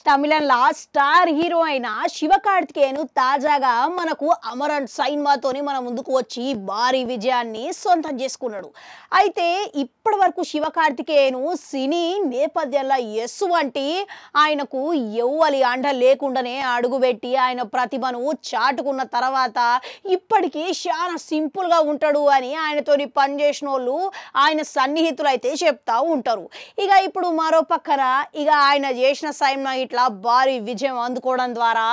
తమిళంలో star hero అయిన శివకార్తికేయన్ తాజాగా మనకు అమరన్ సైన్మాతోని మన ముందుకు వచ్చి భారీ విజయాన్ని సొంతం చేసుకున్నాడు. అయితే ఇప్పటి వరకు శివకార్తికేయన్ సినీ నేపథ్యంలో ఎస్ వంటి ఆయనకు ఎవ్వలి అండ లేకుండానే అడుగుపెట్టి ఆయన ప్రతిభను చాటుకున్న తర్వాత ఇప్పటికీ చాలా సింపుల్గా ఉంటాడు అని ఆయనతోని పనిచేసిన వాళ్ళు ఆయన సన్నిహితులు అయితే చెప్తా ఉంటారు. ఇక ఇప్పుడు మరో పక్కన ఇక ఆయన చేసిన సైన్మా ఇట్లా భారీ విజయం అందుకోవడం ద్వారా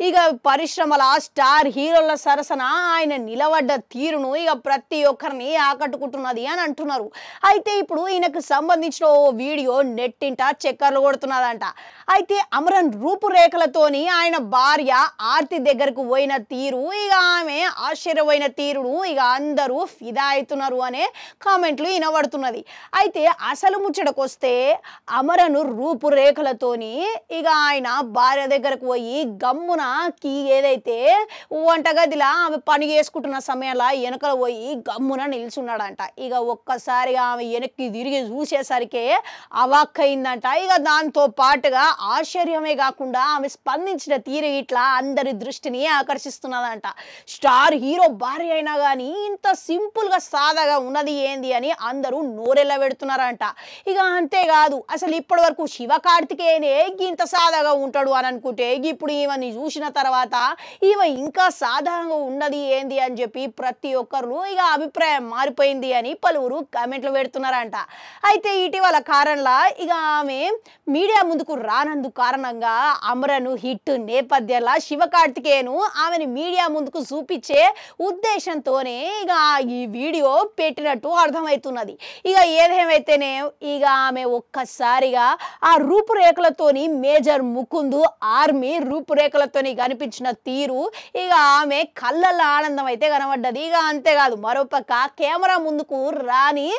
ఇక పరిశ్రమల స్టార్ హీరోల సరసన ఆయన నిలబడ్డ తీరును ఇక ప్రతి ఒక్కరిని ఆకట్టుకుంటున్నది అని అంటున్నారు. అయితే ఇప్పుడు ఈయనకు సంబంధించిన ఓ వీడియో నెట్టింట చక్కర్లు కొడుతున్నదంట. అయితే అమరన్ రూపురేఖలతోని ఆయన భార్య ఆర్తి దగ్గరకు పోయిన తీరు ఇక ఆమె ఆశ్చర్యమైన తీరును ఇక అందరూ ఫిదా అవుతున్నారు అనే కామెంట్లు వినబడుతున్నది. అయితే అసలు ముచ్చటకొస్తే అమరను రూపురేఖలతోని ఇక ఆయన భార్య దగ్గరకు పోయి గమ్మున ఏదైతే వంటగదిలా ఆమె పని చేసుకుంటున్న సమయంలో వెనకల పోయి గమ్మున నిల్చున్నాడంట. ఇక ఒక్కసారిగా ఆమె వెనక్కి తిరిగి చూసేసరికి అవాక్కయిందంట. ఇక దాంతో పాటుగా ఆశ్చర్యమే కాకుండా ఆమె స్పందించిన తీరు ఇట్లా అందరి దృష్టిని ఆకర్షిస్తున్నదంట. స్టార్ హీరో భార్య అయినా కానీ ఇంత సింపుల్గా సాదాగా ఉన్నది ఏంది అని అందరూ నోరెళ్ళ పెడుతున్నారంట. ఇక అంతేకాదు అసలు ఇప్పటి వరకు శివకార్తికేయనే ఇంత సాదాగా ఉంటాడు అని అనుకుంటే ఇప్పుడు ఈమెని చూసిన తర్వాత ఈమె ఇంకా సాధారణంగా ఉన్నది ఏంది అని చెప్పి ప్రతి ఒక్కరు ఇక అభిప్రాయం మారిపోయింది అని పలువురు కామెంట్లు పెడుతున్నారంట. అయితే ఇటీవల కారణంగా ఇక ఆమె మీడియా ముందుకు రానందు కారణంగా అమరను హిట్ నేపథ్యంలో శివకార్తికేయన్ ఆమెను మీడియా ముందుకు చూపించే ఉద్దేశంతోనే ఇక ఈ వీడియో పెట్టినట్టు అర్థమవుతున్నది. ఇక ఏదేమైతేనే ఇక ఆమె ఒక్కసారిగా ఆ రూపురేఖలతోని మేజర్ ముకుంద్ ఆర్మీ రూపురేఖలతోని కనిపించిన తీరు ఇక ఆమె కళ్ళల్లో ఆనందం అయితే కనబడ్డది. ఇక అంతేకాదు మరోపక్క కెమెరా ముందుకు రాని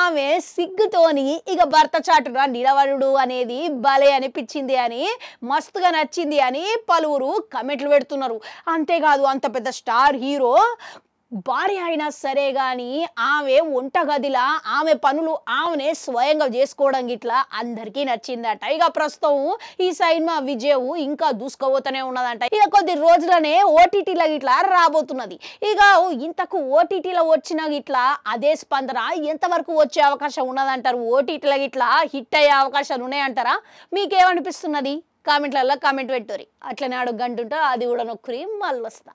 ఆమె సిగ్గుతోని ఇక భర్త చాటున నిలబడు అనేది భలే అనిపించింది అని మస్తుగా నచ్చింది అని పలువురు కమెంట్లు పెడుతున్నారు. అంతేకాదు అంత పెద్ద స్టార్ హీరో భార్య అయినా సరే కానీ ఆమె వంటగదిలా ఆమె పనులు ఆమెనే స్వయంగా చేసుకోవడం ఇట్లా అందరికీ నచ్చిందట. ఇక ప్రస్తుతం ఈ సైన్మా విజయం ఇంకా దూసుకోబోతూనే ఉన్నదంట. ఇక కొద్ది రోజులనే ఓటీటీలో ఇట్లా రాబోతున్నది. ఇక ఇంతకు ఓటీటీలో వచ్చిన ఇట్లా అదే స్పందన ఎంతవరకు వచ్చే అవకాశం ఉన్నదంటారు? ఓటీటీలో ఇట్లా హిట్ అయ్యే అవకాశాలు ఉన్నాయంటారా? మీకేమనిపిస్తున్నది? కామెంట్లలో కామెంట్ పెట్టుర్రి. అట్లనే అడుగు గంటుంటా అది కూడా నొక్కురి మళ్ళీ వస్తా.